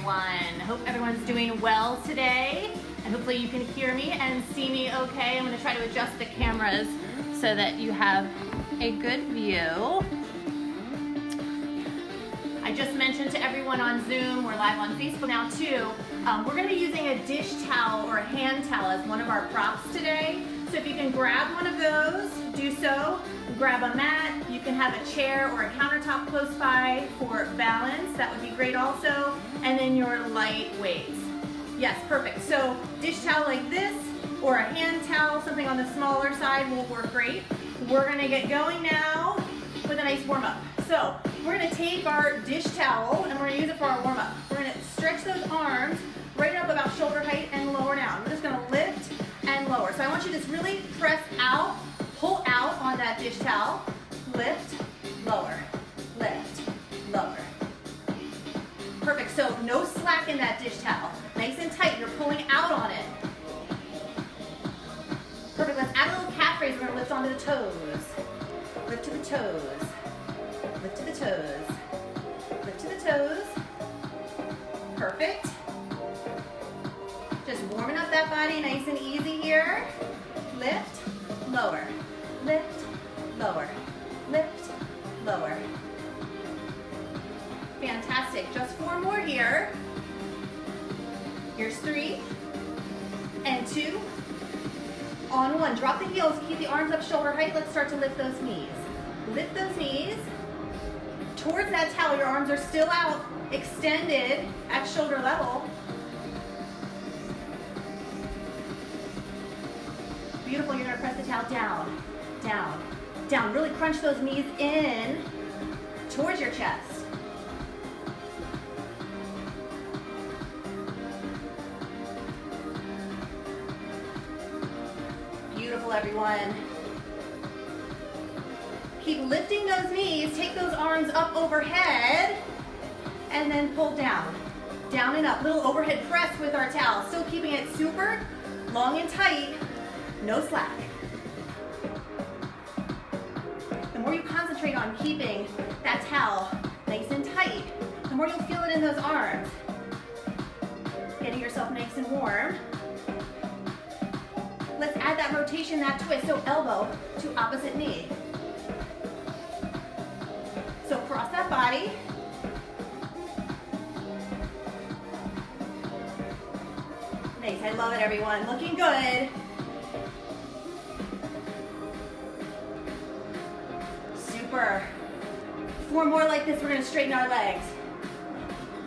everyone. Hope everyone's doing well today, and hopefully you can hear me and see me okay. I'm going to try to adjust the cameras so that you have a good view. I just mentioned to everyone on Zoom, we're live on Facebook now too, we're going to be using a dish towel or a hand towel as one of our props today. So if you can grab one of those, do so. Grab a mat, you can have a chair or a countertop close by for balance, that would be great also, and then your light weights. Yes, perfect. So dish towel like this, or a hand towel, something on the smaller side will work great. We're gonna get going now with a nice warm up. So we're gonna take our dish towel and we're gonna use it for our warm up. We're gonna stretch those arms right up about shoulder height and lower down. We're just gonna lift and lower. So I want you to just really press out, pull out on that dish towel, lift, lower, lift, lower. Perfect, so no slack in that dish towel. Nice and tight, you're pulling out on it. Perfect, let's add a little calf raise. We're gonna lift onto the toes. Lift to the toes, lift to the toes, lift to the toes. Perfect. Just warming up that body nice and easy here. Lift, lower, lift, lower, lift, lower. Fantastic, just 4 more here. Here's 3 and 2. On 1, drop the heels, keep the arms up shoulder height. Let's start to lift those knees. Lift those knees towards that towel. Your arms are still out, extended at shoulder level. Beautiful, you're gonna press the towel down, down, down. Really crunch those knees in towards your chest. Beautiful, everyone. Keep lifting those knees, take those arms up overhead, and then pull down, down and up. Little overhead press with our towel, still keeping it super long and tight. No slack. The more you concentrate on keeping that towel nice and tight, the more you'll feel it in those arms. Getting yourself nice and warm. Let's add that rotation, that twist, so elbow to opposite knee. So cross that body. Nice, I love it, everyone. Looking good. Super. 4 more like this, we're gonna straighten our legs.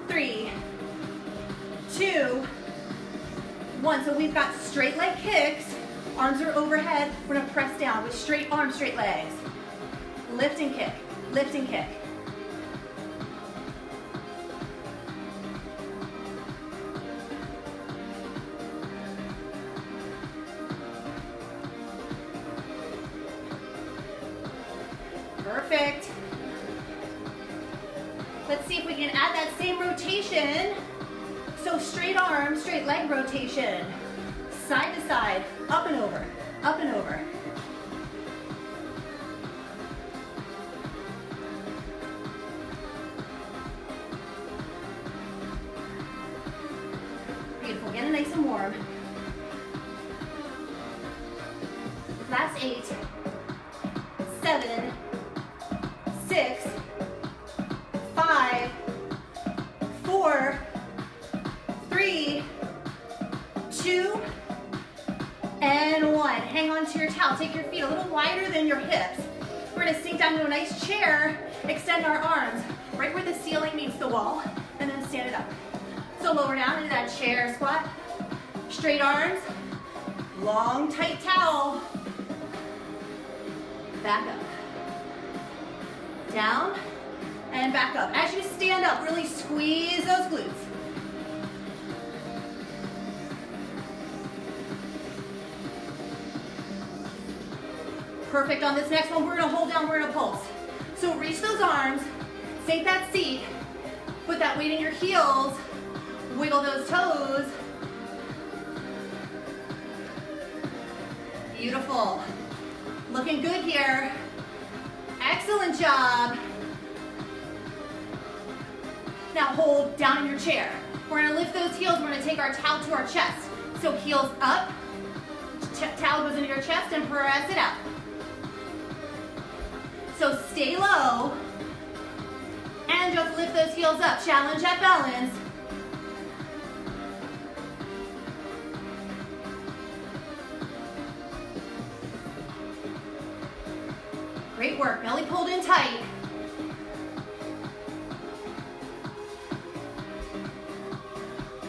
3, 2, 1. So we've got straight leg kicks, arms are overhead. We're gonna press down with straight arms, straight legs. Lift and kick, lift and kick. Perfect. Let's see if we can add that same rotation. So straight arm, straight leg rotation. Side to side, up and over, up and over. Beautiful, getting nice and warm. Last 8, 7, 6, 5, 4, 3, 2, and 1. Hang on to your towel. Take your feet a little wider than your hips. We're gonna sink down to a nice chair, extend our arms right where the ceiling meets the wall, and then stand it up. So lower down into that chair squat. Straight arms, long tight towel. Back up. Down and back up. As you stand up, really squeeze those glutes. Perfect. On this next one, we're gonna hold down, we're gonna pulse. So reach those arms, sink that seat, put that weight in your heels, wiggle those toes. Beautiful. Looking good here. Excellent job. Now hold down in your chair. We're gonna lift those heels. We're gonna take our towel to our chest. So heels up, towel goes into your chest and press it out. So stay low and just lift those heels up. Challenge that balance. Great work, belly pulled in tight.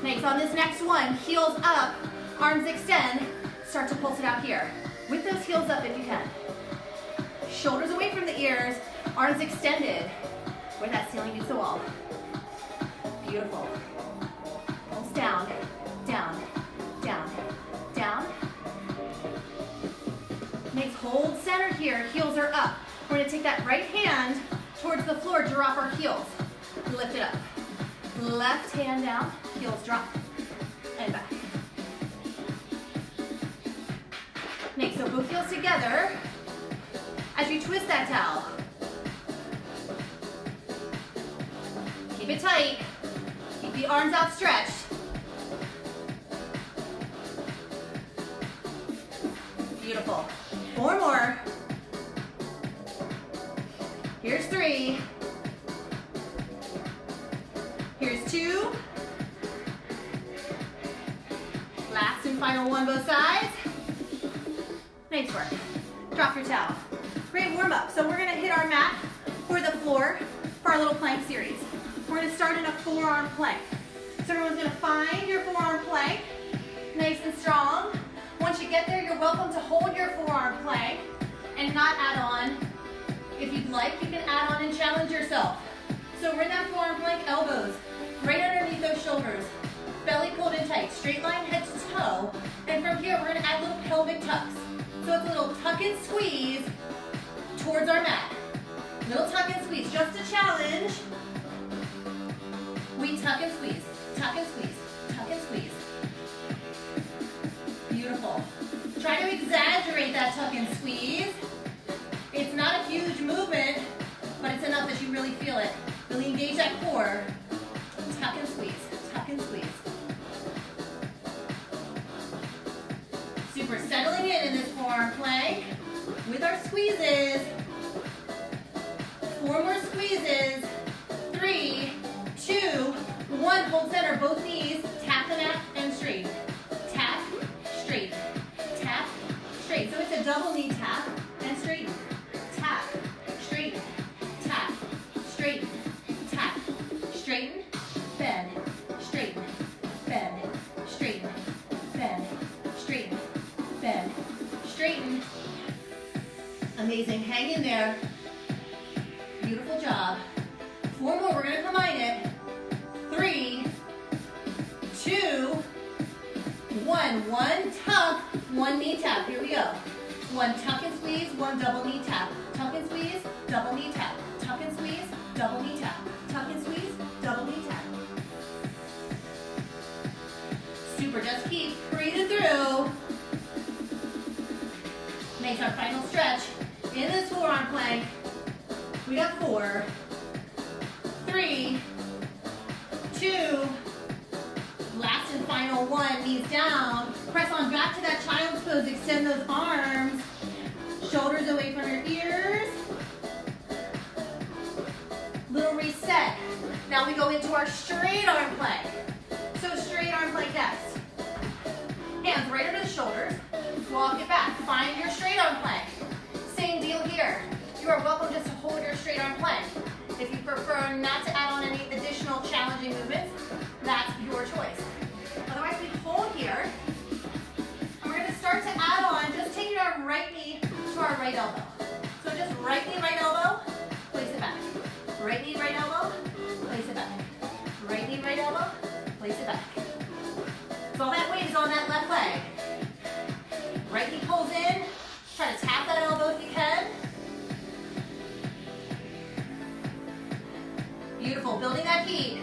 Nice, on this next one, heels up, arms extend, start to pulse it out here. With those heels up if you can. Shoulders away from the ears, arms extended, where that ceiling meets the wall. Beautiful. Pulse down, down, down, down. Nice, hold center here, heels are up. We're gonna take that right hand towards the floor, drop our heels. Lift it up. Left hand down, heels drop, and back. Nice, so both heels together as you twist that towel. Keep it tight. Keep the arms outstretched. Beautiful. 4 more. Here's 3. Here's 2. Last and final one, both sides. Nice work. Drop your towel. Great warm up. So we're gonna hit our mat or the floor for our little plank series. We're gonna start in a forearm plank. So everyone's gonna find your forearm plank, nice and strong. Once you get there, you're welcome to hold your forearm plank and not add on. If you'd like, you can add on and challenge yourself. So we're in that forearm plank, elbows right underneath those shoulders. Belly pulled in tight, straight line head to toe. And from here, we're gonna add little pelvic tucks. So it's a little tuck and squeeze towards our mat. Little tuck and squeeze, just a challenge. We tuck and squeeze, tuck and squeeze, tuck and squeeze. Beautiful. Try to exaggerate that tuck and squeeze. It's not a huge movement, but it's enough that you really feel it. Really engage that core. Tuck and squeeze, tuck and squeeze. Super, settling in this forearm plank with our squeezes. 4 more squeezes. 3, 2, 1. Hold center, both knees. Tap the mat and straight. Tap, straight. Tap, straight. So it's a double knee tap and straighten. Tap, straighten. Tap, straighten. Tap, straighten. Bend, straighten. Bend, straighten. Bend, straighten. Bend, straighten. Amazing, hang in there. Beautiful job. 4 more, we're gonna combine it. 3, 2, 1. 1 tuck, 1 knee tap. Here we go. 1 tuck and squeeze, 1 double knee tap. Tuck and squeeze, double knee tap. Tuck and squeeze, double knee tap. Tuck and squeeze, double knee tap. Super, just keep breathing through. Makes our final stretch in this forearm plank. We got 4, 3, 2, last and final one, knees down. Press on back to that child's pose, extend those arms, shoulders away from your ears. Little reset. Now we go into our straight arm plank. So straight arm plank next. Hands right under the shoulders, walk it back. Find your straight arm plank. Same deal here. You are welcome just to hold your straight arm plank. If you prefer not to add on any additional challenging movements, that's your choice. Otherwise, we hold here, and we're going to start to add on, just taking our right knee to our right elbow. So just right knee, right elbow, place it back. Right knee, right elbow, place it back. Right knee, right elbow, place it back. So all that weight is on that left leg. Right knee pulls in, try to tap that elbow if you can. Beautiful, building that heat.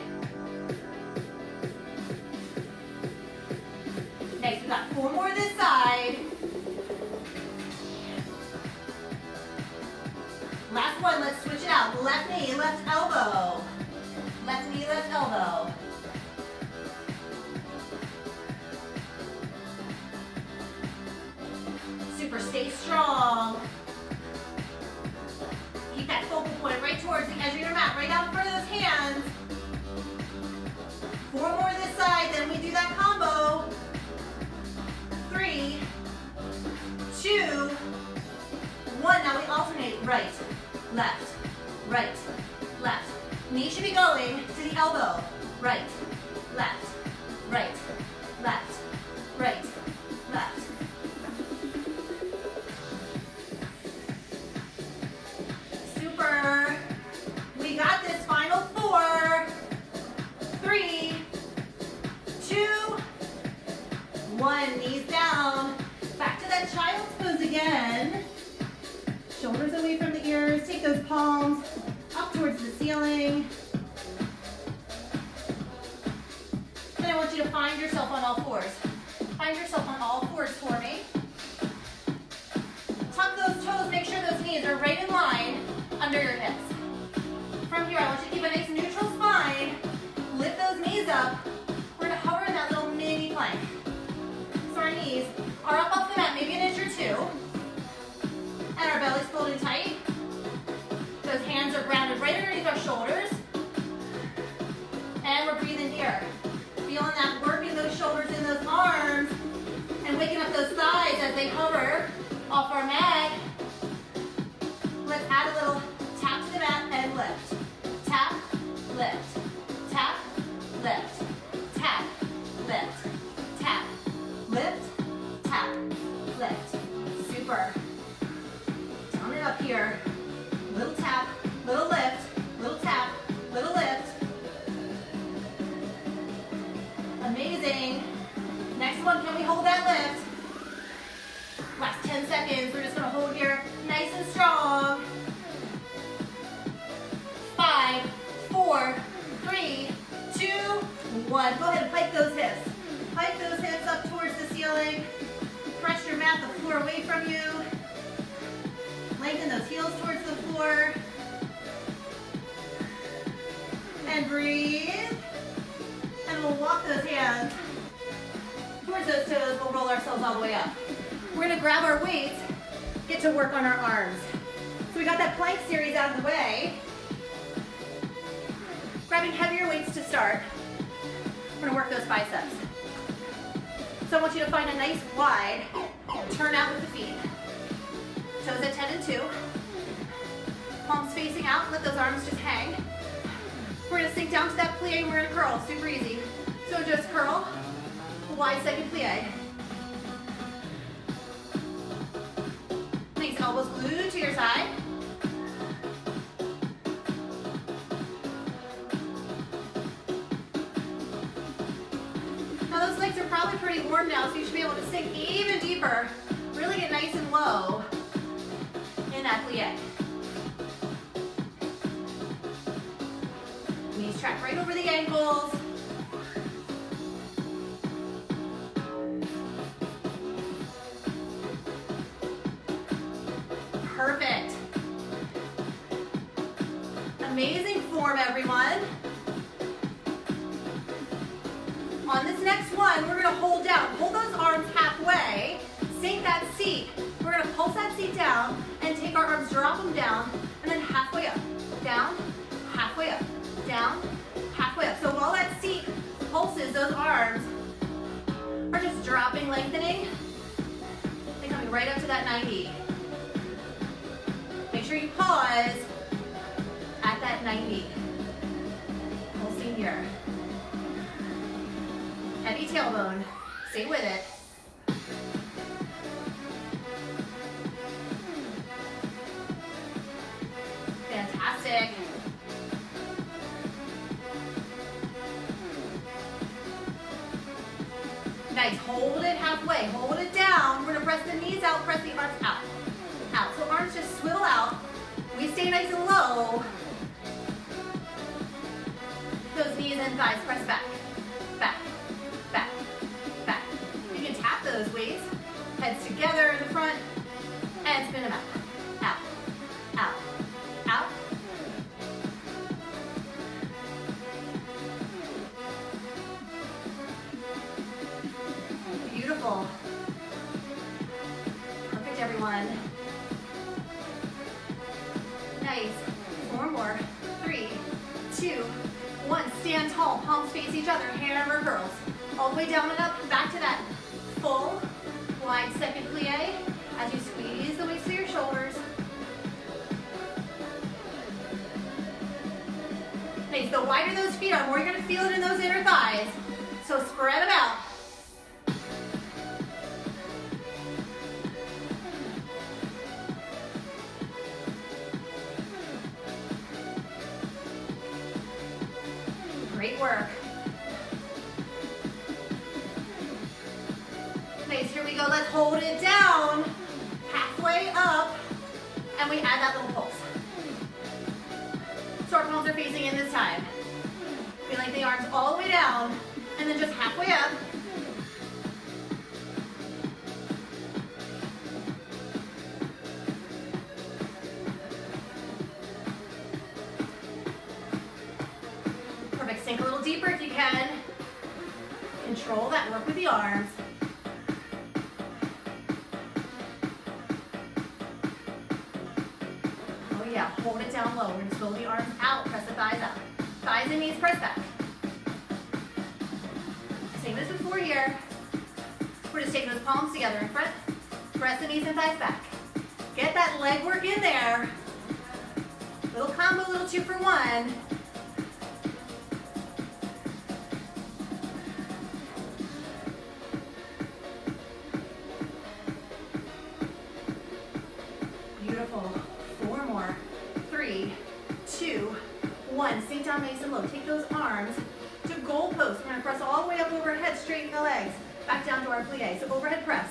Nice, we've got 4 more this side. Last one, let's switch it out. Left knee, left elbow. Left knee, left elbow. Super, stay strong. Keep that focal point right towards the edge of your mat, right out in front of those hands. 4 more this side, then we do that combo. 3, 2, 1. Now we alternate right, left, right, left. Knee should be going to the elbow. Right, left, right, left, right, left. Super. We got this. Final 4, 3, 2, 1. Knees down. Back to that child's pose again. Shoulders away from the ears. Take those palms up towards the ceiling. And I want you to find yourself on all 4s. Find yourself on all 4s for me. Tuck those toes. Make sure those knees are right in line under your hips. From here, I want you to keep a nice neutral spine. Lift those knees up. We're going to hover in that little mini plank. So our knees are up off the mat, maybe an inch or 2. And our belly's folded tight. Those hands are grounded right underneath our shoulders. And we're breathing here. Feeling that, working those shoulders and those arms. And waking up those thighs as they hover off our mat. Let's add a little tap to the mat and lift. Tap, lift. Tap, lift. Tap, lift. Tap, lift. Tap, lift. Super. Down and up here. Little tap, little lift, little tap, little lift. Amazing. Next one, can we hold that lift? Last 10 seconds, we're just gonna hold here nice and strong. 5, 4, 3, 2, 1. Go ahead and pike those hips. Pike those hips up towards the ceiling. Press your mat, the floor away from you. Lengthen those heels towards the floor. And breathe. And we'll walk those hands towards those toes. We'll roll ourselves all the way up. We're gonna grab our weights, get to work on our arms. So we got that plank series out of the way. Grabbing heavier weights to start. We're gonna work those biceps. So I want you to find a nice wide turn out with the feet. Toes at 10 and 2. Palms facing out, let those arms just hang. We're gonna sink down to that plie and we're gonna curl, super easy. So just curl, a wide second plie. Nice, elbows glued to your side. Now those legs are probably pretty warm now, so you should be able to sink even deeper. Really get nice and low in that plie. Knees track right over the ankles. Perfect. Amazing form, everyone. On this next one, we're gonna hold down. Hold those arms halfway. Sink that seat. We're gonna pulse that seat down and take our arms, drop them down, and then halfway up. Down, halfway up. Down, halfway up. So while that seat pulses, those arms are just dropping, lengthening, and coming right up to that 90. Make sure you pause at that 90. Pulsing here. Heavy tailbone. Stay with it. Fantastic. Nice, hold it halfway, hold it down. We're gonna press the knees out, press the arms out. Out, so arms just swivel out. We stay nice and low. Those knees and thighs press back, back, back, back. You can tap those weights, heads together in the front, and spin them out. Out, out, out. Beautiful. Perfect, everyone. one. Nice. 4 more. 3, 2, 1. Stand tall, palms face each other, hammer curls. All the way down and up, back to that full, wide second plie as you squeeze the weights to your shoulders. Nice. The wider those feet are, the more you're going to feel it in those inner thighs. So spread them out. Great work. Nice, here we go. Let's hold it down. Halfway up. And we add that little pulse. So our palms are facing in this time. We like the arms all the way down. And then just halfway up. Perfect. Sink a little deeper if you can. Control that work with the arms. Oh yeah, hold it down low. We're going to slow the arms out, press the thighs out. Thighs and knees press back. Same as before here. We're just taking those palms together in front. Press the knees and thighs back. Get that leg work in there. Little combo, little 2 for 1. Beautiful. 4 more. 3, 2, 1. Sink down nice and low. Take those arms to goal post. We're going to press all the way up overhead, straighten the legs. Back down to our plie. So overhead press.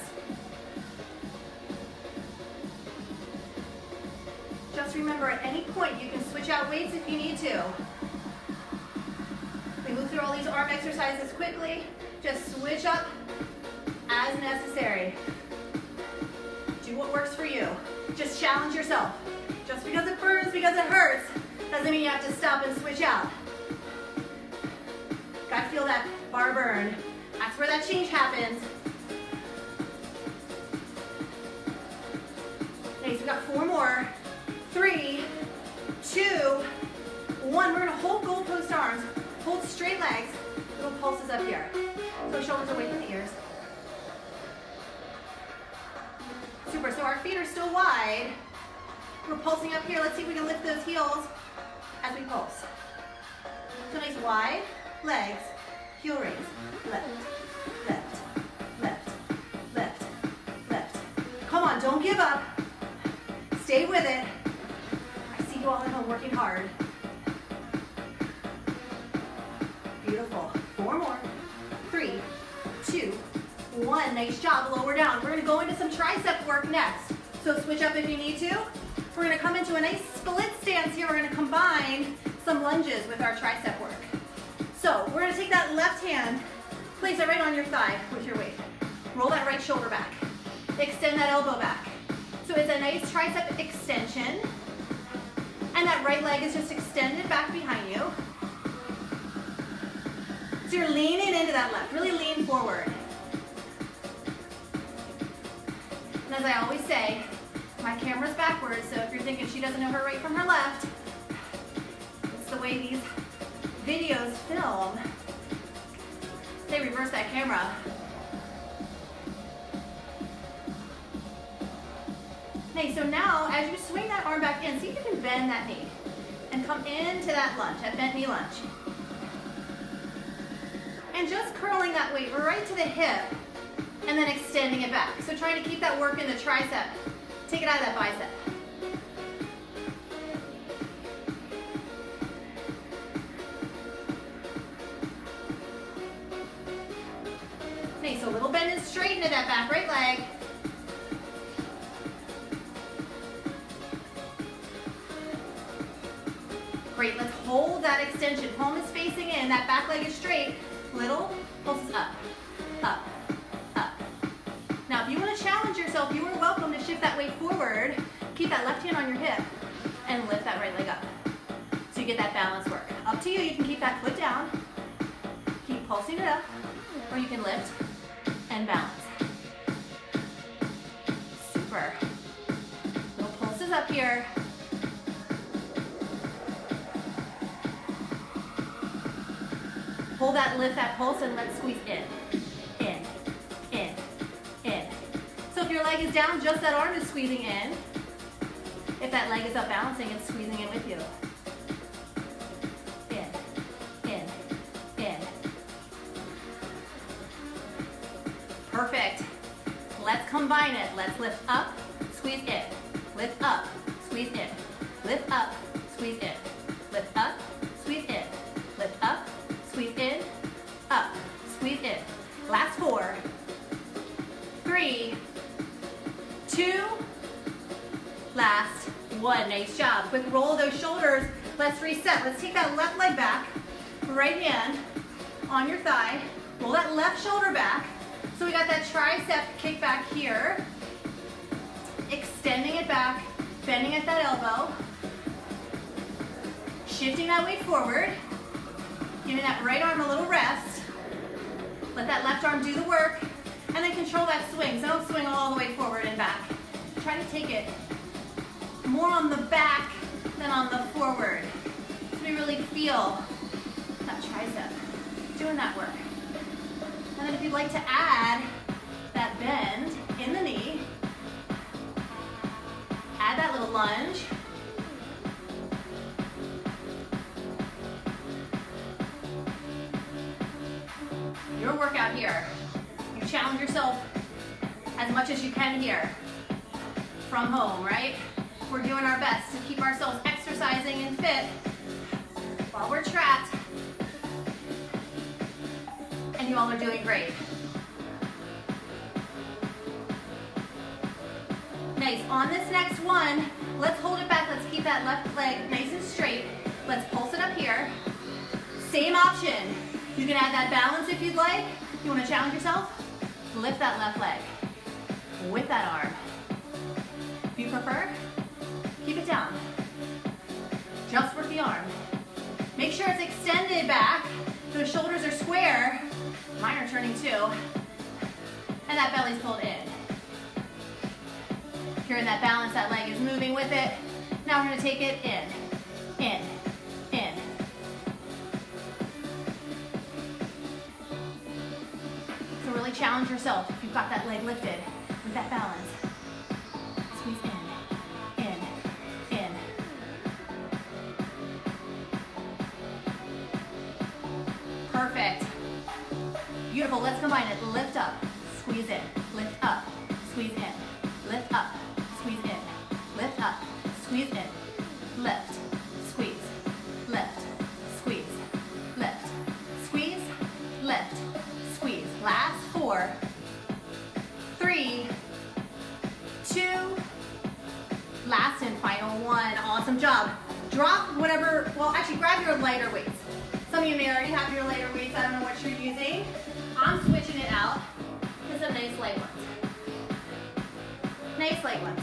Just remember, at any point, you can switch out weights if you need to. We move through all these arm exercises quickly. Just switch up as necessary. Do what works for you. Just challenge yourself. Just because it burns, because it hurts, doesn't mean you have to stop and switch out. Gotta feel that bar burn. That's where that change happens. Nice, we got 4 more. 3, 2, 1. We're gonna hold goal post arms, hold straight legs, little pulses up here. So shoulders away from the ears. Super, so our feet are still wide. We're pulsing up here. Let's see if we can lift those heels as we pulse. So nice wide legs, heel raise, left, left, left, left, left. Come on, don't give up. Stay with it. I see you all at home working hard. Beautiful. 4 more. 3, 2, 1. Nice job. Lower down. We're going to go into some tricep work next. So switch up if you need to. We're going to come into a nice split stance here. We're going to combine some lunges with our tricep work. So we're going to take that left hand, place it right on your thigh with your weight. Roll that right shoulder back. Extend that elbow back. So it's a nice tricep extension. And that right leg is just extended back behind you. So you're leaning into that left. Really lean forward. And as I always say, my camera's backwards, so if you're thinking she doesn't know her right from her left, it's the way these videos film. They reverse that camera. Okay, so now as you swing that arm back in, see if you can bend that knee and come into that lunge, that bent knee lunge. And just curling that weight right to the hip and then extending it back. So trying to keep that work in the tricep. Take it out of that bicep. Okay, so a little bend and straight into that back right leg. Great, let's hold that extension. Palm is facing in, that back leg is straight. Little pulses up, up, up. Now if you want to challenge yourself, you are welcome to shift that weight forward. Keep that left hand on your hip and lift that right leg up. So you get that balance work. Up to you, you can keep that foot down. Keep pulsing it up, or you can lift and balance. Super. up here. Hold that, lift that pulse, and let's squeeze in. So if your leg is down, just that arm is squeezing in. If that leg is up balancing, it's squeezing in with you. In. Perfect. Let's combine it. Let's lift up, squeeze in. Lift up, squeeze in. Lift up, squeeze in. Lift up, squeeze in. Lift up, squeeze in. Up, squeeze in. Last 4, 3, 2, last 1. Nice job. Quick roll of those shoulders. Let's reset. Let's take that left leg back. Right hand on your thigh. Roll that left shoulder back. So we got that tricep kick back here. Extending it back, bending at that elbow. Shifting that weight forward. Giving that right arm a little rest. Let that left arm do the work. And then control that swing. So don't swing all the way forward and back. Try to take it more on the back than on the forward. So we really feel that tricep doing that work. And then if you'd like to add that bend in the knee, add that little lunge. Your workout here. You challenge yourself as much as you can here from home, right? We're doing our best to keep ourselves exercising and fit while we're trapped. And you all are doing great. Nice. On this next one, let's hold it back. Let's keep that left leg nice and straight. Let's pulse it up here. Same option. You can add that balance if you'd like. You want to challenge yourself? Lift that left leg with that arm. If you prefer, keep it down. Just work the arm. Make sure it's extended back. Those shoulders are square. Mine are turning too. And that belly's pulled in. If you're in that balance, that leg is moving with it. Now we're going to take it in. So really challenge yourself if you've got that leg lifted with that balance. Squeeze in. Perfect. Beautiful. Let's combine it. Lift up, squeeze in. Lift up, squeeze in. Lift up, squeeze in. Lift up, squeeze in. Lift, squeeze, lift, squeeze, lift, squeeze, lift, squeeze. Last 4, 3, 2, last and final 1. Awesome job. Drop whatever, well actually grab your lighter weights. Some of you may already have your lighter weights. I don't know what you're using. I'm switching it out to some nice light ones. Nice light ones.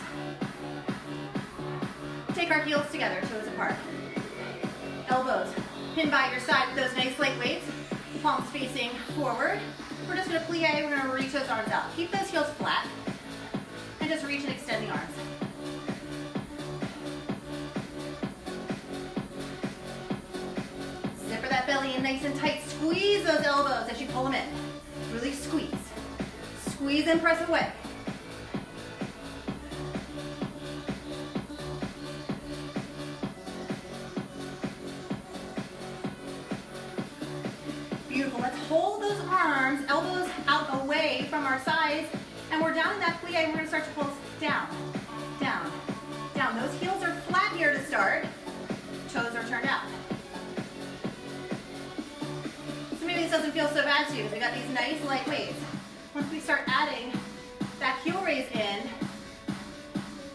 Take our heels together, toes apart. Elbows pinned by your side with those nice light weights. Palms facing forward. We're just going to plie. We're going to reach those arms out. Keep those heels flat. And just reach and extend the arms. Zipper that belly in nice and tight. Squeeze those elbows as you pull them in. Really squeeze. Squeeze and press away. Beautiful. Let's hold those arms, elbows out away from our sides, and we're down in that plie, and we're going to start to pulse down, down, down. Those heels are flat here to start. Toes are turned out. So maybe this doesn't feel so bad to you because we got these nice light weights. Once we start adding that heel raise in,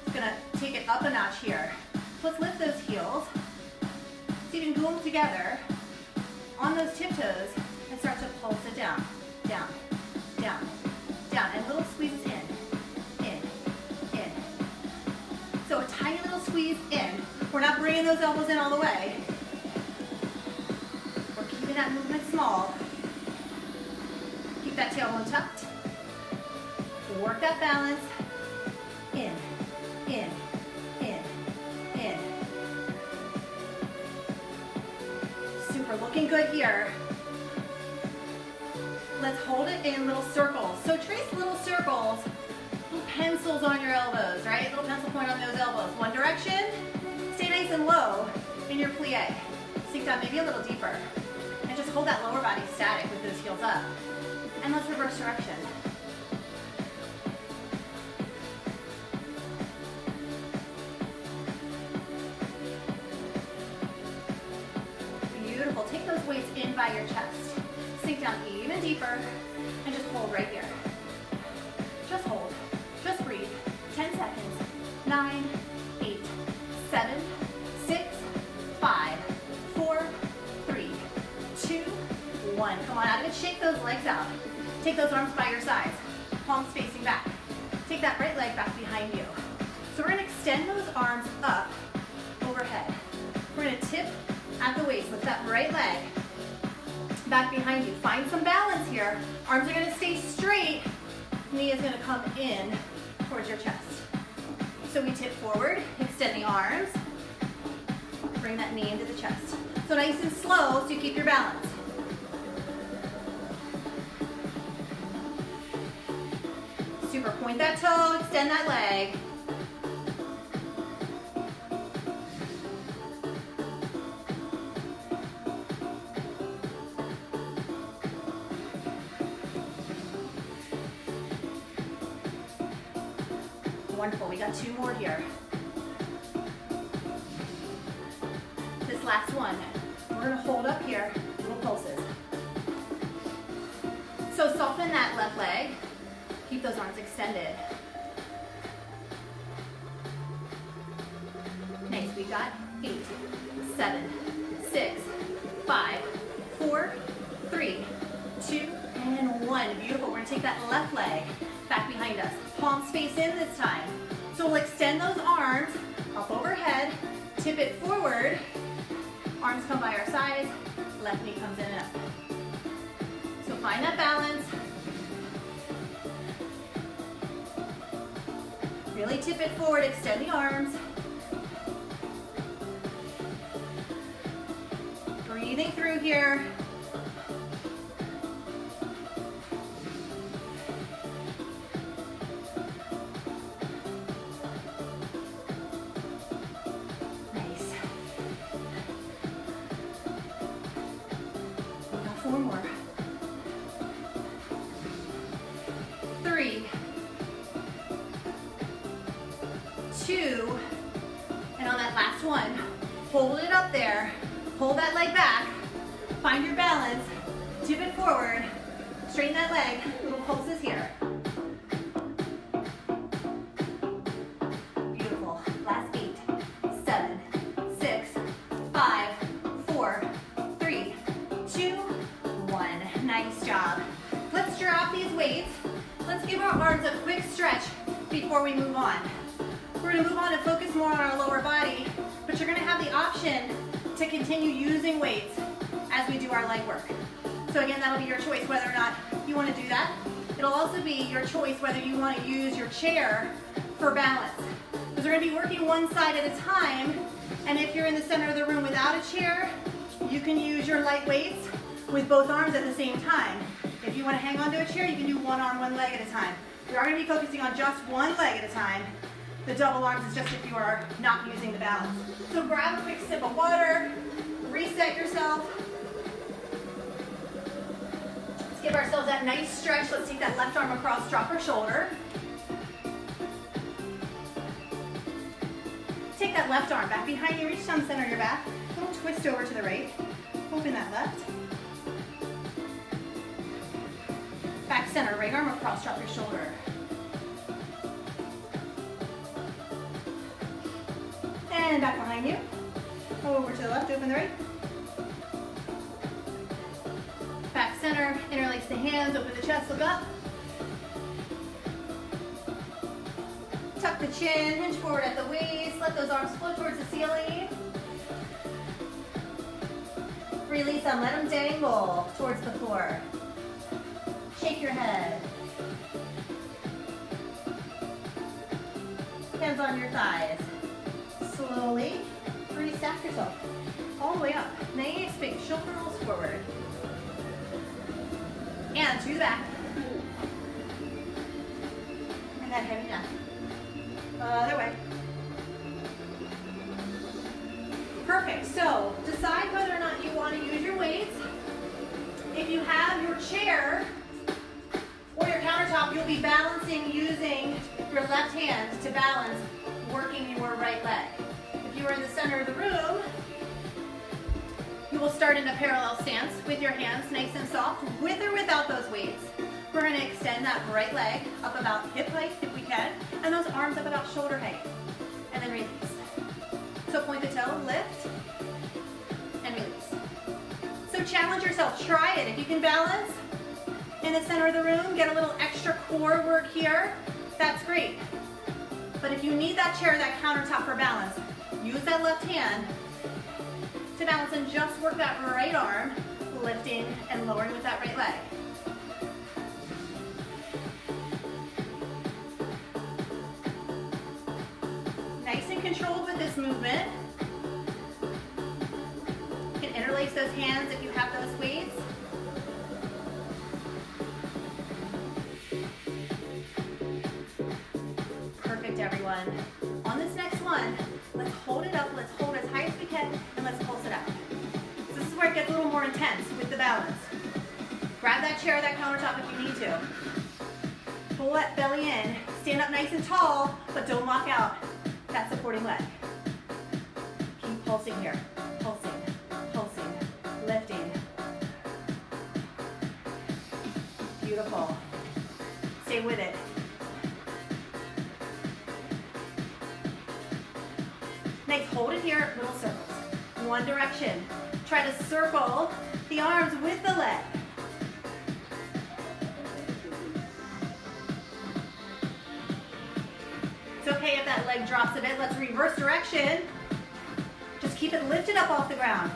it's going to take it up a notch here. So let's lift those heels. So you can glue them together on those tiptoes and start to pulse it down, down, down, down, and little squeezes in. So a tiny little squeeze in. We're not bringing those elbows in all the way. We're keeping that movement small. Keep that tailbone tucked. Work that balance. In. Looking good here. Let's hold it in little circles. So trace little circles, little pencils on your elbows, right? Little pencil point on those elbows. One direction, stay nice and low in your plie. Sink down maybe a little deeper. And just hold that lower body static with those heels up. And let's reverse direction. Beautiful. Take those weights in by your chest. Sink down even deeper and just hold right here. Just hold. Just breathe. 10 seconds. 9, 8, 7, 6, 5, 4, 3, 2, 1. Come on out of it. Shake those legs out. Take those arms by your sides. Palms facing back. Take that right leg back behind you. So we're going to extend those arms up overhead. We're going to tip at the waist. Lift that right leg back behind you. Find some balance here. Arms are going to stay straight. Knee is going to come in towards your chest. So we tip forward, extend the arms. Bring that knee into the chest. So nice and slow so you keep your balance. Super. Point that toe, extend that leg. Wonderful, we got 2 more here. This last one, we're gonna hold up here, little pulses. So soften that left leg, keep those arms extended. Nice, we got 8, 7, 6, 5, 4, 3, 2, and 1. Beautiful, we're gonna take that left leg back behind us. Palms face in this time. So we'll extend those arms up overhead, tip it forward, arms come by our sides, left knee comes in and up. So find that balance. Really tip it forward, extend the arms. Breathing through here. Hold it up there, hold that leg back, find your balance, tip it forward, straighten that leg, little pulses here. Beautiful, last 8, 7, 6, 5, 4, 3, 2, 1. Nice job. Let's drop these weights. Let's give our arms a quick stretch before we move on. We're gonna move on and focus more on our lower body, but you're gonna have the option to continue using weights as we do our leg work. So again, that'll be your choice whether or not you wanna do that. It'll also be your choice whether you wanna use your chair for balance. Because we're gonna be working one side at a time, and if you're in the center of the room without a chair, you can use your light weights with both arms at the same time. If you wanna hang onto a chair, you can do one arm, one leg at a time. We are gonna be focusing on just one leg at a time. The double arms is just if you are not using the balance. So grab a quick sip of water, reset yourself. Let's give ourselves that nice stretch. Let's take that left arm across, drop our shoulder. Take that left arm back behind you, reach down the center of your back. Little twist over to the right. Open that left. Back center, right arm across, drop your shoulder. And back behind you. Over to the left, open the right. Back center, interlace the hands, open the chest, look up. Tuck the chin, hinge forward at the waist, let those arms float towards the ceiling. Release them, let them dangle towards the floor. Shake your head. Hands on your thighs. Slowly restack yourself. all the way up. Nice big shoulder rolls forward. And to the back. And that heavy down. Other way. Perfect. So decide whether or not you want to use your weights. If you have your chair or your countertop, you'll be balancing using your left hand to balance, working your right leg. If you are in the center of the room, you will start in a parallel stance with your hands nice and soft, with or without those weights. We're going to extend that right leg up about hip height if we can, and those arms up about shoulder height, and then release. So point the toe, lift, and release. So challenge yourself, try it. If you can balance in the center of the room, get a little extra core work here, that's great. But if you need that chair, that countertop for balance, use that left hand to balance and just work that right arm, lifting and lowering with that right leg. Nice and controlled with this movement. You can interlace those hands if you have those weights. Perfect, everyone. On this next one, let's hold it up, let's hold as high as we can, and let's pulse it out. So this is where it gets a little more intense with the balance. Grab that chair or that countertop if you need to. Pull that belly in, stand up nice and tall, but don't lock out that supporting leg. Keep pulsing here, pulsing, pulsing, lifting. Beautiful. Stay with it. Nice, hold it here, little circles. One direction. Try to circle the arms with the leg. It's okay if that leg drops a bit. Let's reverse direction. Just keep it lifted up off the ground.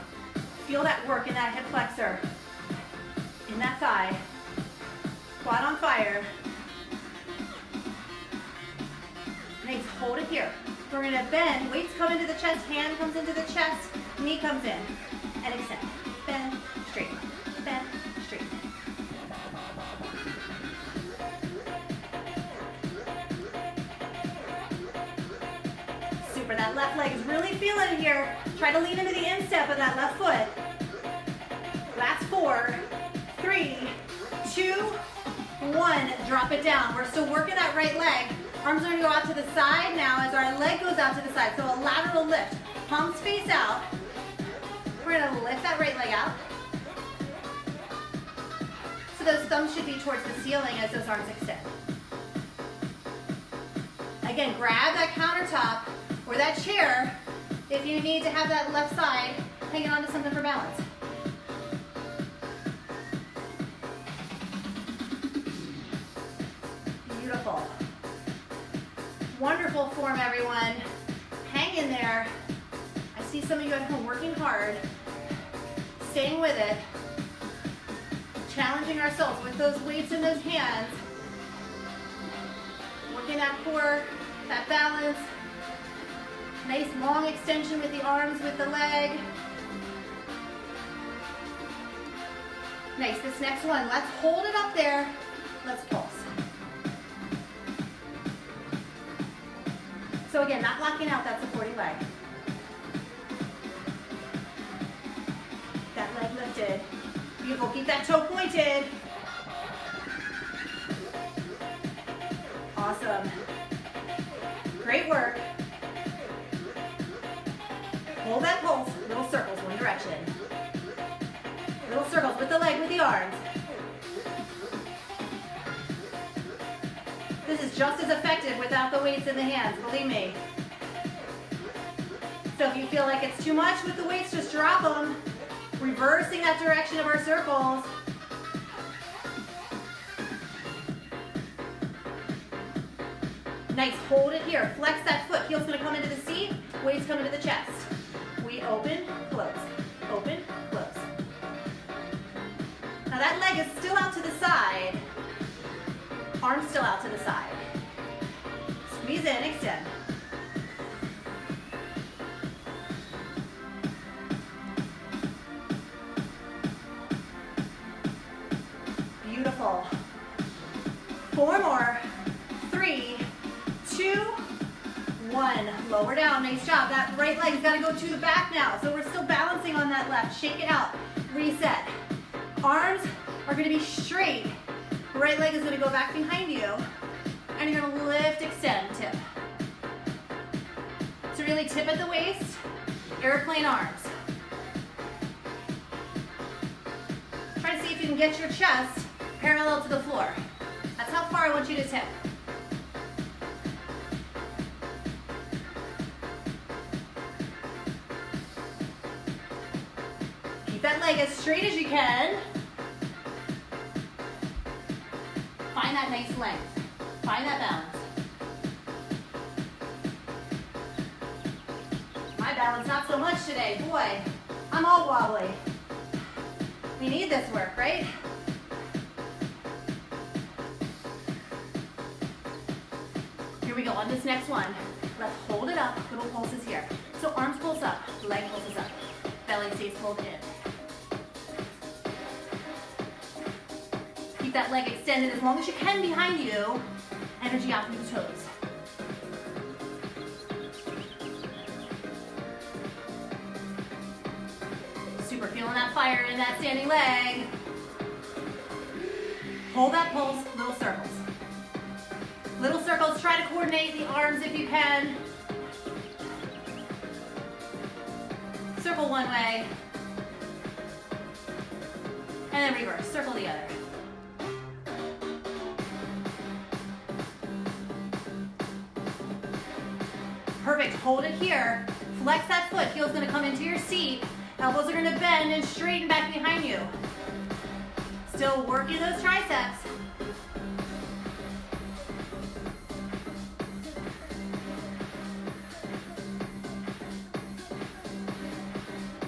Feel that work in that hip flexor, in that thigh. Quad on fire. Nice, hold it here. We're gonna bend, weights come into the chest, hand comes into the chest, knee comes in, and extend. Bend, straight, bend, straight. Super, that left leg is really feeling it here. Try to lean into the instep of that left foot. Last 4, 3, 2, 1. Drop it down. We're still working that right leg. Arms are going to go out to the side now as our leg goes out to the side. So a lateral lift. Palms face out. We're going to lift that right leg out. So those thumbs should be towards the ceiling as those arms extend. Again, grab that countertop or that chair if you need to have that left side hanging onto something for balance. Beautiful. Wonderful form, everyone. Hang in there. I see some of you at home working hard, staying with it, challenging ourselves with those weights in those hands, working that core, that balance. Nice long extension with the arms, with the leg. Nice, this next one, let's hold it up there. Let's pulse. So again, not locking out that supporting leg. That leg lifted. Beautiful, keep that toe pointed. Awesome. Great work. Hold that pulse, little circles, one direction. Little circles with the leg, with the arms. This is just as effective without the weights in the hands, believe me. So if you feel like it's too much with the weights, just drop them. Reversing that direction of our circles. Nice, hold it here. Flex that foot. Heel's gonna come into the seat, weights come into the chest. We open, close, open, close. Now that leg is still out to the side. Arms still out to the side. Squeeze in, extend. Beautiful. 4 more. 3, 2, 1. Lower down. Nice job. That right leg's got to go to the back now. So we're still balancing on that left. Shake it out. Reset. Arms are going to be straight. Right leg is going to go back behind you. And you're going to lift, extend, tip. So really tip at the waist. Airplane arms. Try to see if you can get your chest parallel to the floor. That's how far I want you to tip. Keep that leg as straight as you can. Find that nice length. Find that balance. My balance, not so much today. Boy, I'm all wobbly. We need this work, right? Here we go on this next one. Let's hold it up, little pulses here. So arms pulse up, leg pulses up, belly stays pulled in. Keep that leg extended as long as you can behind you. Energy out through the toes. Super feeling that fire in that standing leg. Hold that pulse, little circles. Little circles, try to coordinate the arms if you can. Circle one way. And then reverse, circle the other. Perfect, hold it here. Flex that foot, heel's gonna come into your seat. Elbows are gonna bend and straighten back behind you. Still working those triceps.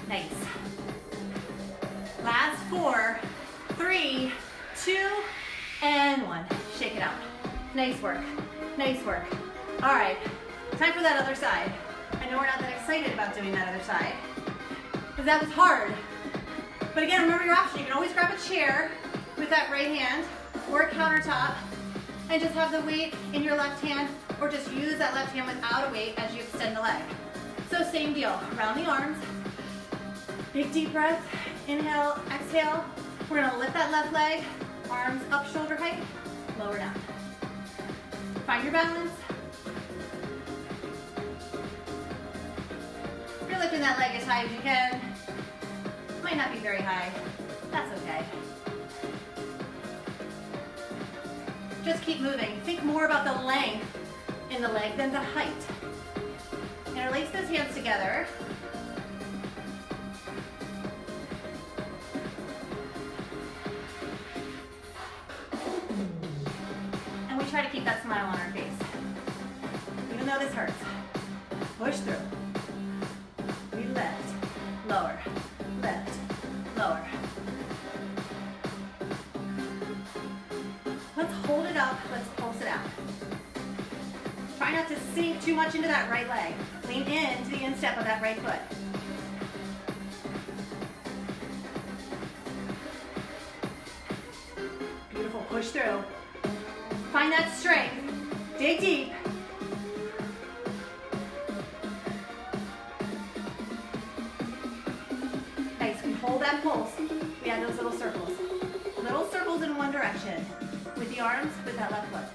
Nice. Last 4, 3, 2, and 1. Shake it out. Nice work, nice work. All right, time for that other side. I know we're not that excited about doing that other side, because that was hard. But again, remember your option. You can always grab a chair with that right hand or a countertop and just have the weight in your left hand, or just use that left hand without a weight as you extend the leg. So same deal, round the arms, big deep breath, inhale, exhale. We're gonna lift that left leg, arms up shoulder height, lower down. Find your balance. If you're lifting that leg as high as you can, might not be very high, that's okay. Just keep moving. Think more about the length in the leg than the height. Interlace those hands together. And we try to keep that smile on our face, even though this hurts. Push through. We lift, lower, lift, lower. Let's hold it up, let's pulse it out. Try not to sink too much into that right leg. Lean into the instep of that right foot. Beautiful, push through. Find that strength, dig deep. Nice, we hold that pulse. We add those little circles. Little circles in one direction. With the arms, with that left foot.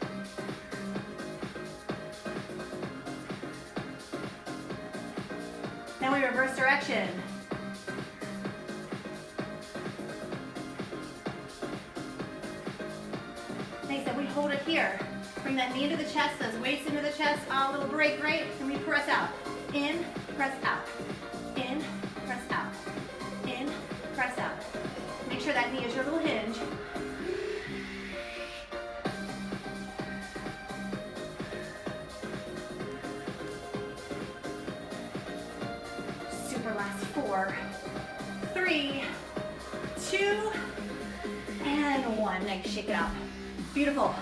Then we reverse direction. Nice, then we hold it here. Bring that knee into the chest, those weights into the chest, a little break, right? And we press out. In, press out. In, press out. In, press out. Make sure that knee is your little hinge. Last 4, 3, 2, and 1. Nice, shake it out. Beautiful.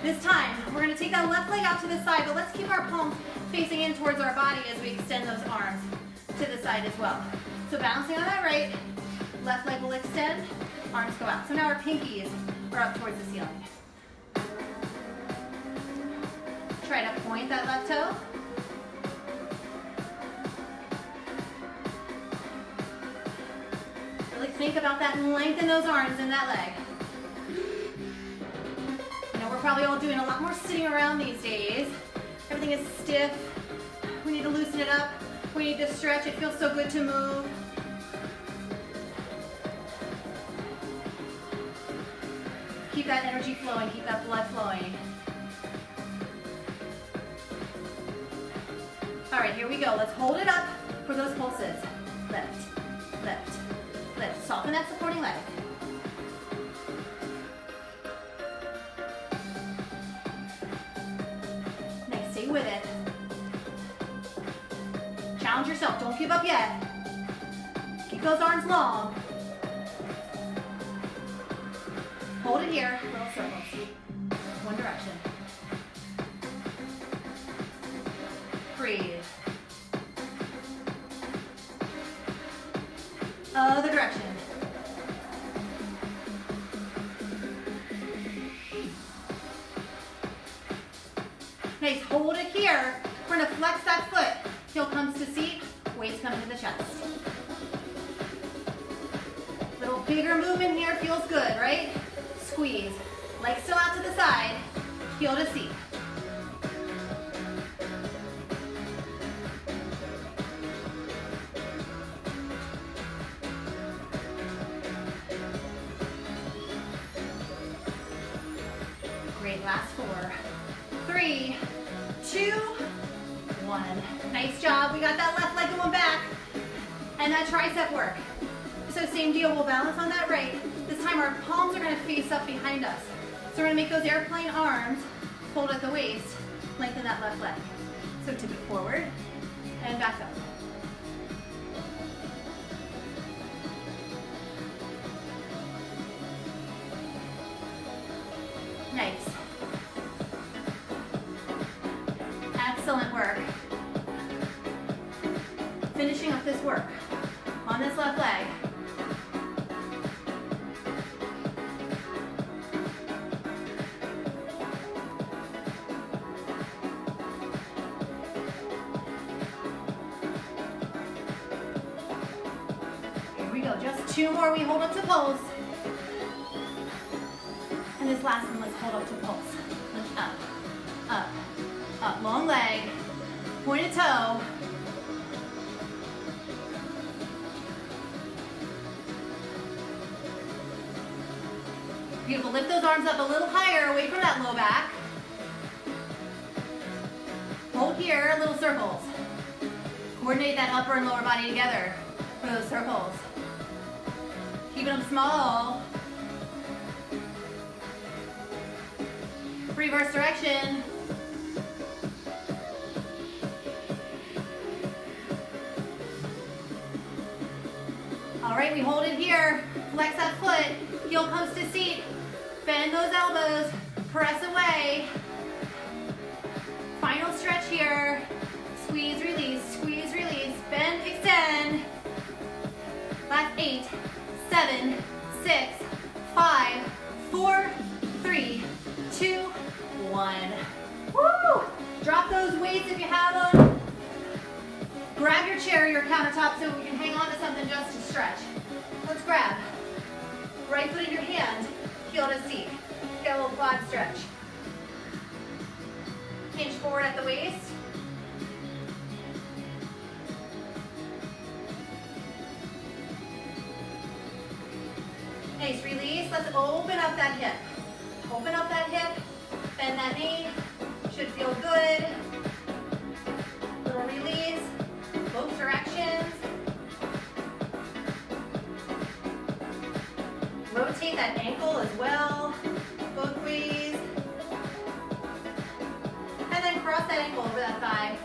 This time, we're gonna take that left leg out to the side, but let's keep our palms facing in towards our body as we extend those arms to the side as well. So balancing on that right, left leg will extend, arms go out. So now our pinkies are or up towards the ceiling. Try to point that left toe. Really think about that and lengthen those arms in that leg. You know, we're probably all doing a lot more sitting around these days. Everything is stiff. We need to loosen it up. We need to stretch. It feels so good to move. Keep that energy flowing. Keep that blood flowing. All right, here we go. Let's hold it up for those pulses. Lift, lift, lift. Soften that supporting leg. Nice, stay with it. Challenge yourself, don't give up yet. Keep those arms long. Hold it here, little circles. One direction. Breathe. Other direction. Nice, hold it here. We're gonna flex that foot. Heel comes to seat, waist comes to the chest. Little bigger movement here, feels good, right? Squeeze. Legs still out to the side, heel to seat. Great, last 4, 3, 2, 1. Nice job, we got that left leg going back. And that tricep work. So same deal, we'll balance on that right. This time our palms are gonna face up behind us. So we're gonna make those airplane arms, fold at the waist, lengthen that left leg. So tip it forward and back up. Nice. Excellent work. Finishing up this work on this left leg. Here we go, just 2 more. We hold up to pulse. And this last one, let's hold up to pulse. Lift up, up, up. Long leg, pointed toe. Beautiful, lift those arms up a little higher, away from that low back. Hold here, little circles. Coordinate that upper and lower body together for those circles. Keeping them small. Reverse direction. All right, we hold it here. Flex that foot. Heel comes to seat. Bend those elbows. Press away. Final stretch here. Squeeze, release, squeeze, release. Bend, extend. Last 8, 7, 6, 5, 4, 3, 2, 1. Woo! Drop those weights if you have them. Grab your chair, your countertop, so you can hang on to something just to stretch. Let's grab. Right foot in your hand, heel to seat. Get a little quad stretch. Hinge forward at the waist. Nice, release. Let's open up that hip. Open up that hip, bend that knee. Should feel good. Little release, both directions. Rotate that ankle as well, both ways. And then cross that ankle over that thigh.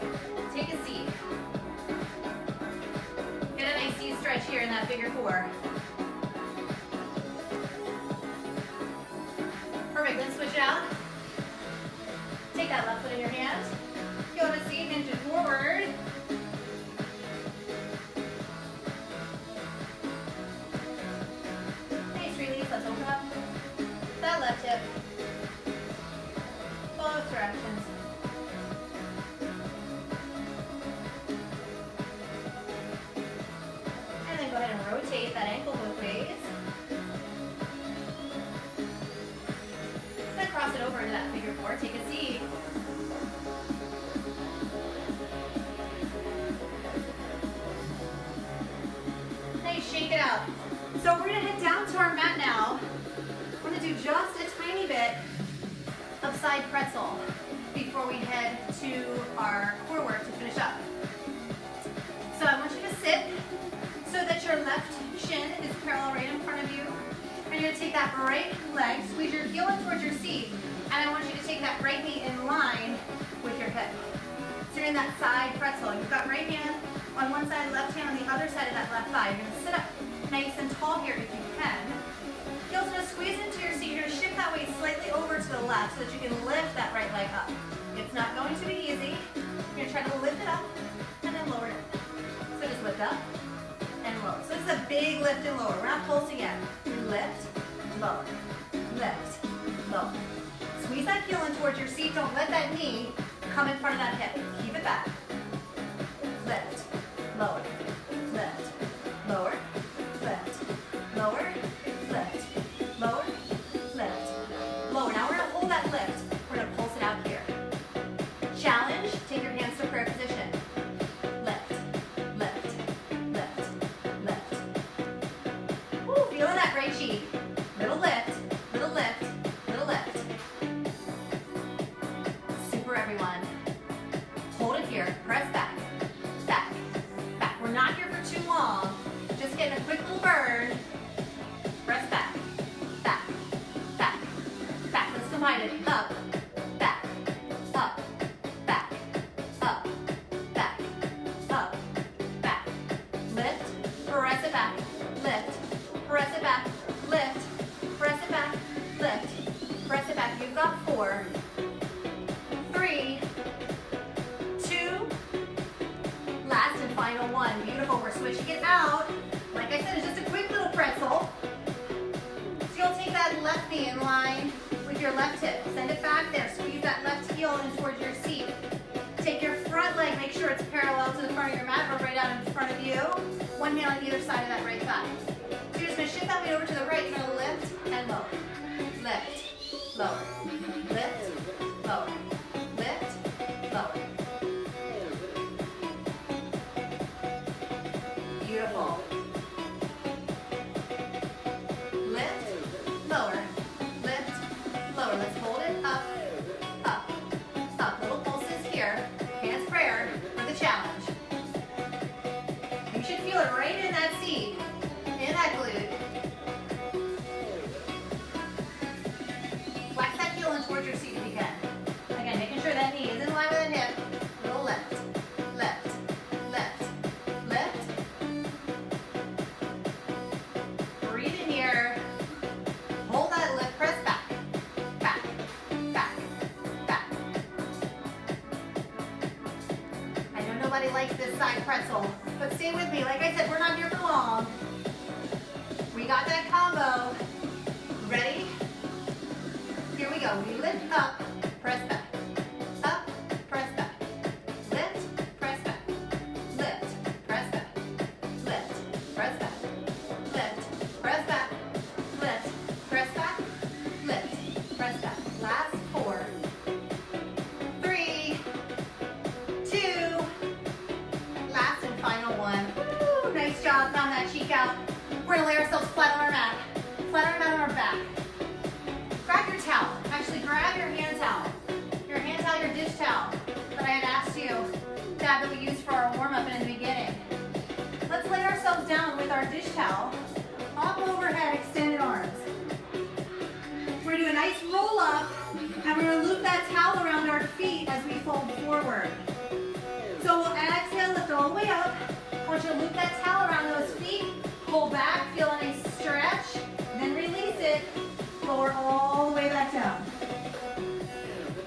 Take a seat. Get a nice seat stretch here in that figure 4. Perfect, then switch it out. Take that left foot in your hand. Go to seat, hinge it forward. Nice release, let's open up that left hip. Both directions. And then go ahead and rotate that ankle both ways. Then cross it over into that figure four. Take a seat. Nice, shake it out. So we're gonna head down to our mat now. We're gonna do just a tiny bit of side pretzel before we head to our core work to finish up. So I want you to sit so that your left shin is parallel right in front of you. And you're gonna take that right leg, squeeze your heel in towards your seat, and I want you to take that right knee in line with your hip. So you're in that side pretzel. You've got right hand on one side, left hand on the other side of that left thigh. You're gonna sit up nice and tall here if you can. Heel's gonna squeeze into your seat. You're gonna shift that weight slightly over to the left so that you can lift that right leg up. It's not going to be easy. You're gonna try to lift it up and then lower it. So just lift up and lower. So this is a big lift and lower. We're not pulsing yet. Lift, lower, lift, lower. Squeeze that heel in towards your seat. Don't let that knee come in front of that hip. Keep it back. Lift, lower, lift, lower, lift, lower, lift, lower, lift, lower. Now we're gonna hold that lift. We're gonna pulse it out here. Challenge, take your hands to prayer position. Lift, lift, lift, lift. Woo, feeling that right cheek. Little lift, little lift, little lift. Super, everyone. Hold it here, press back, back, back. We're not here for too long. Just getting a quick little burn. Press back, back, back, back. Let's combine it. Up, back, up, back, up, back, up, back. Lift, press it back, lift, press it back, lift, press it back, lift, press it back. You've got 4, 3, 2, last and final one. Beautiful. We're switching it out. Like I said, it's just a quick little pretzel. So you'll take that left knee in line with your left hip. Send it back there. Squeeze that left heel in towards your seat. Take your front leg, make sure it's parallel to the front of your mat or right out in front of you. One hand on either side of that right thigh. So you're just going to shift that weight over to the right. You're going to lift and lower. Lift, lower, lift, lower, lift, lower. Beautiful. Lift, lower, lift, lower. Let's hold it up, up, up. Little pulses here. Hands prayer for the challenge. You should feel it right in that seat, in that glute. Flex that heel in towards your seat if you can. Again, making sure that knee is in line with that hip. Little lift, lift, lift, lift. Breathe in here. Hold that lift. Press back, back, back, back. I know nobody likes this side pretzel, but stay with me. Like I said, we're not here for long. We got that combo. Ready? Here we go. We lift up, press back. Up, press back. Lift, press back. Lift, press back. Lift, press back. Lift, press back. Lift, press back. Lift, press back. Last 4, 3, 2, last and final one. Woo, nice job. Found that cheek out. We're gonna lay ourselves flat on our mat. Flat on our mat on our back. Grab your towel. Actually, grab your hand towel. Your hand towel, your dish towel that I had asked you to have that we used for our warm-up in the beginning. Let's lay ourselves down with our dish towel. Up overhead, extended arms. We're gonna do a nice roll up, and we're gonna loop that towel around our feet as we fold forward. So we'll exhale, lift all the way up. I want you to loop that towel around those feet. Pull back, feel a nice stretch, then release it. Lower all the way back down.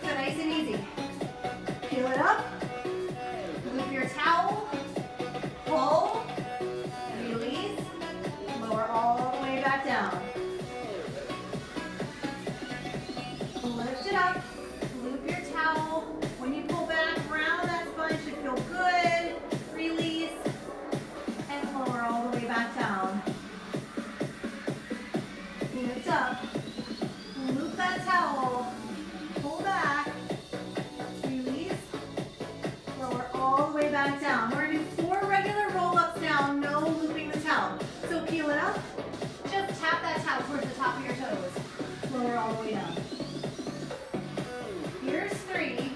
So nice and easy. Peel it up. Loop your towel. Pull. Release. back down. We're gonna do 4 regular roll-ups now, no looping the towel. So peel it up, just tap that towel towards the top of your toes. Lower all the way down. Here's 3.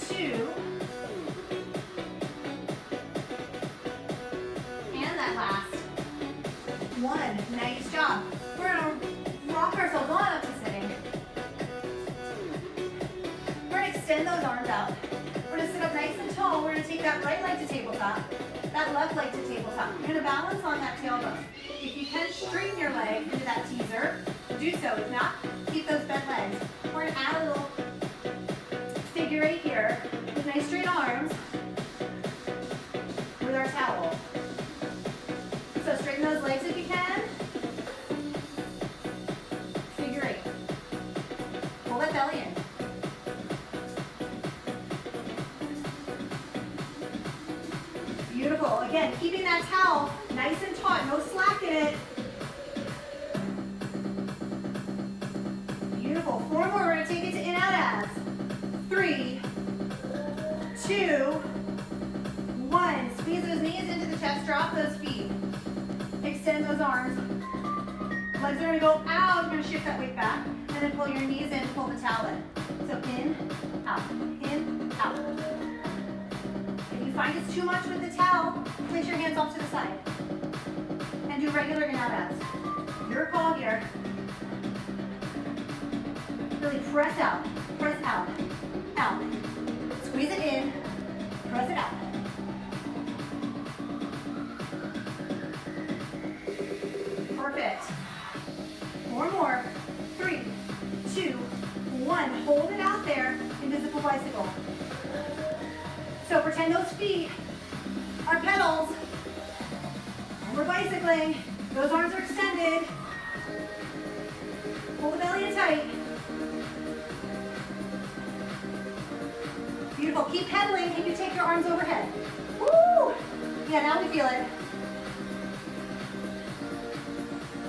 2. And that last. 1. Nice job. We're gonna rock ourselves on up to sitting. We're gonna extend those arms out. We're gonna sit up nice and tall. We're gonna take that right leg to tabletop, that left leg to tabletop. You're gonna balance on that tailbone. If you can straighten your leg into that teaser, do so. If not, keep those bent legs. We're gonna add a little figure 8 here with nice straight arms with our towel. So straighten those legs if you can. Figure 8. Pull that belly in. Beautiful. Again, keeping that towel nice and taut, no slack in it. Beautiful. 4 more. We're going to take it to in, out, abs. 3, 2, 1. Squeeze those knees into the chest. Drop those feet. Extend those arms. Legs are going to go out. You're going to shift that weight back. And then pull your knees in, pull the towel in. So in, out, in, out. If you find it's too much with the towel, place your hands off to the side. And do regular in, out, abs. Your call here. Really press out, out. Squeeze it in, press it out. Perfect. 4 more. 3, 2, 1. Hold it out there, invisible bicycle. So pretend those feet are pedals, and we're bicycling. Those arms are extended. Pull the belly in tight. Beautiful. Keep pedaling. Can you take your arms overhead? Woo! Yeah, now we feel it.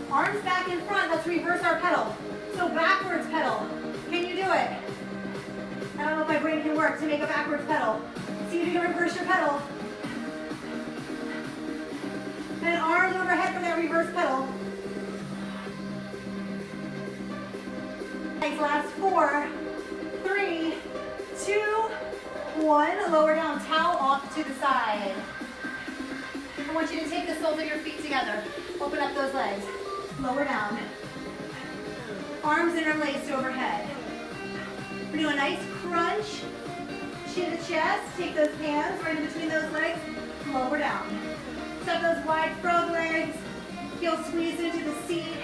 Arms back in front. Let's reverse our pedal. So backwards pedal. Can you do it? I don't know if my brain can work to make a backwards pedal. See if you can reverse your pedal. And arms overhead for that reverse pedal. Nice. Last 4, 3, 2, 1. Lower down. Towel off to the side. I want you to take the soles of your feet together. Open up those legs. Lower down. Arms interlaced overhead. We're doing a nice crunch. Chin to chest. Take those hands right in between those legs. Lower down. Set those wide frog legs. Heels squeezed into the seat.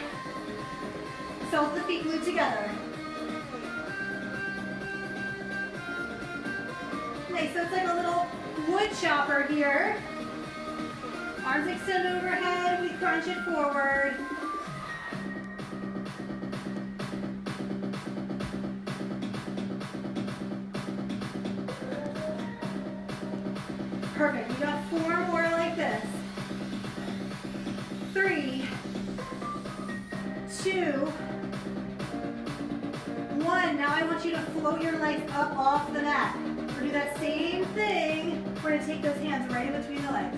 Soles of the feet glued together. Nice. So it's like a little wood chopper here. Arms extend overhead. We crunch it forward. Perfect. We got 4 more like this. 3, 2, 1. Now I want you to float your legs up off the mat. We're going to do that same thing. We're going to take those hands right in between the legs.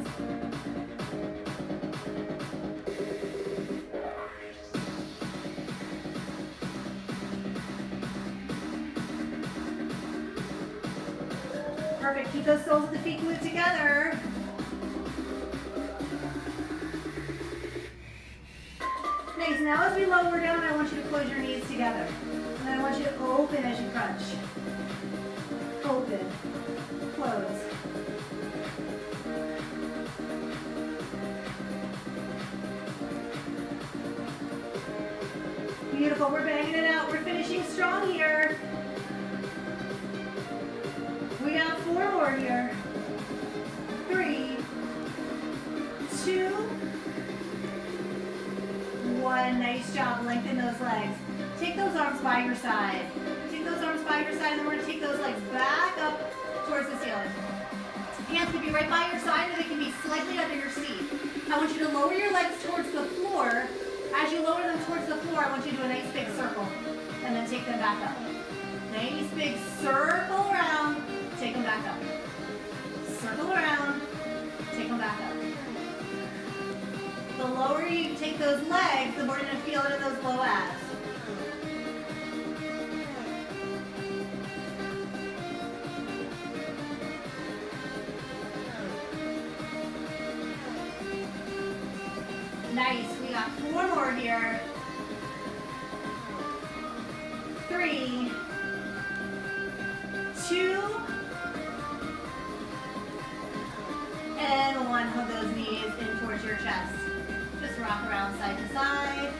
Perfect. Keep those soles of the feet glued together. Nice. Now as we lower down, I want you to close your knees together. And then I want you to open as you crunch. Open. Close. Beautiful. We're banging it out. We're finishing strong here. We got 4 more here. 3, 2, 1. Nice job. Lengthen those legs. Take those arms by your side. Take those arms by your side, and then we're going to take those legs back up towards the ceiling. Hands can be right by your side, or they can be slightly under your seat. I want you to lower your legs towards the floor. As you lower them towards the floor, I want you to do a nice big circle, and then take them back up. Nice big circle around, take them back up. Circle around, take them back up. The lower you take those legs, the more you're gonna feel it in those low abs. Nice, we got 4 more here. 3, 2, and 1. Hug those knees in towards your chest. Just rock around side to side.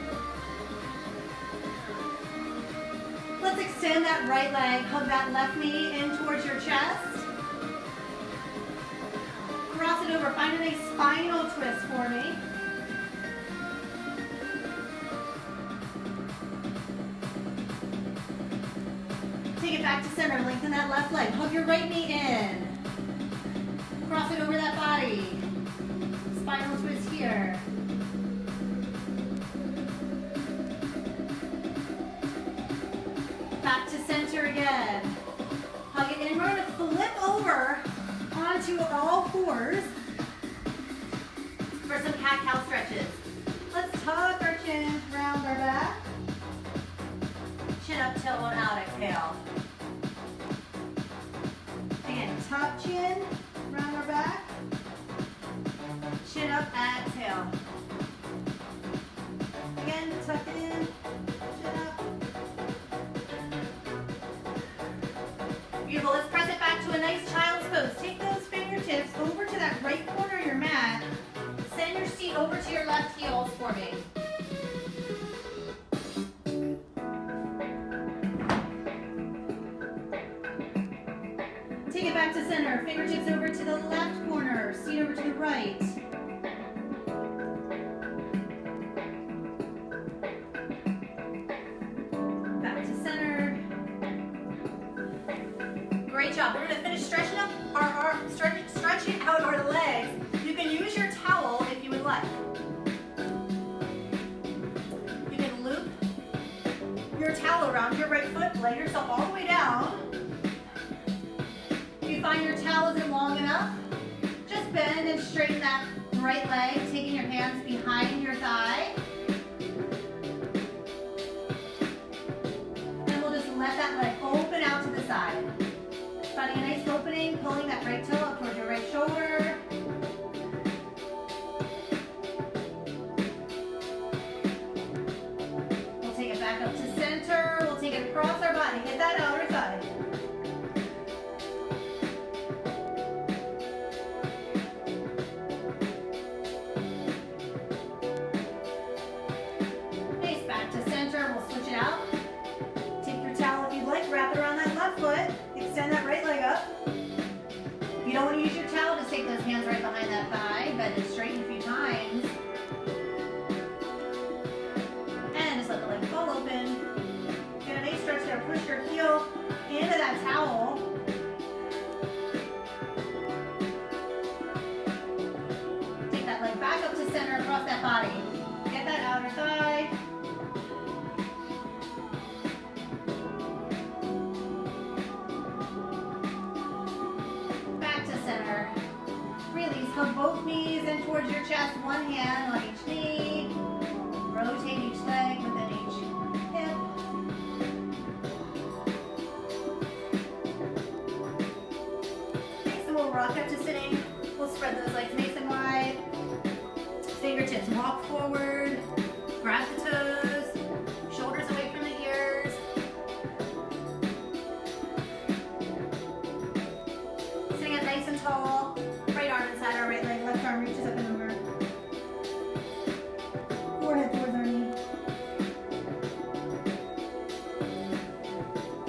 Let's extend that right leg. Hug that left knee in towards your chest. Cross it over. Find a nice spinal twist for me. Take it back to center. Lengthen that left leg. Hug your right knee in. Cross it over that body. Spinal twist here. Back to center again. Hug it in. We're going to flip over onto all fours for some cat-cow stretches. Let's tuck our chin, round our back. Chin up, tailbone out, exhale. Again, tuck chin, round our back. Chin up, exhale. Again, tuck in, chin up. Beautiful, let's press it back to a nice child's pose. Take those fingertips over to that right corner of your mat. Send your seat over to your left heels for me. Take it back to center. Fingertips over to the left corner. Seat over to the right. Back to center. Great job. We're going to finish stretching up stretching out our legs. You can use your towel if you would like. You can loop your towel around your right foot. Lay yourself all the way down. If you find your towel isn't long enough, just bend and straighten that right leg, taking your hands behind your thigh. And we'll just let that leg open out to the side. Finding a nice opening, pulling that right toe up towards your right shoulder. We'll take it back up to center. We'll take it across our body. Hit that outer thigh. Nice, back to center. We'll switch it out. Take your towel if you'd like, wrap it around that left foot. Extend that right leg up. If you don't want to use your towel, just take those hands right behind that thigh, bend it straighten a few times. And just let the leg fall open. Get a nice stretch there. Push your heel into that towel. Take that leg back up to center across that body. Get that outer thigh. Release, hug both knees in towards your chest, one hand on each knee. Rotate each leg within each hip. Okay, so we'll rock up to sitting. We'll spread those legs nice and wide. Fingertips walk forward. Grab the toes. Shoulders away from the ears. Sitting up nice and tall. Right arm inside our right leg, left arm reaches up and over. Forehead towards our knee.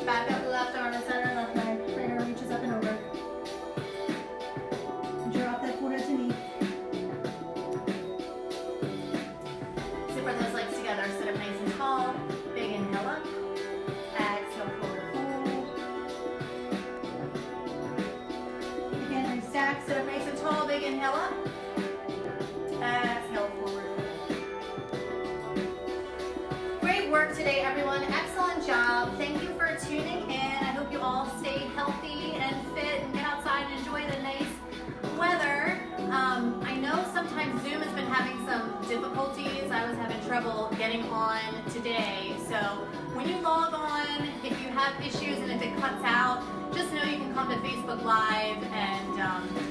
Back up the left arm inside our left leg, right arm reaches up and over. Drop that forehead to knee. Zipper those legs together, sit up nice and tall. Big inhale up. Exhale, forward fold. Again, stack, sit up nice and tall, big inhale up. Exhale, forward fold. Great work today, everyone. Excellent job. Thank you for tuning in. I hope you all healthy and fit and get outside and enjoy the nice weather. I know sometimes Zoom has been having some difficulties. I was having trouble getting on today. So when you log on, if you have issues and if it cuts out, just know you can come to Facebook Live and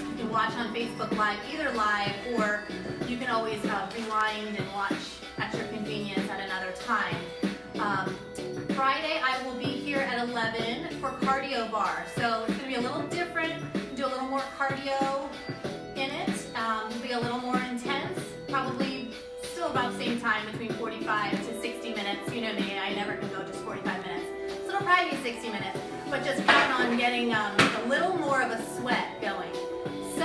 you can watch on Facebook Live, either live or you can always rewind and watch at your convenience at another time. Friday I will be here at 11 for cardio bar. So it's going to be a little different, do a little more cardio in it. It'll be a little more intense, probably still about the same time, between 45 to 60 minutes. You know me, I never can go just 45 minutes. So it'll probably be 60 minutes, but just count on getting a little more of a sweat going. So,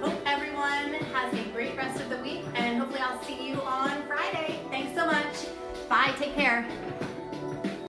hope everyone has a great rest of the week, and hopefully I'll see you on Friday. Thanks so much. Bye, take care.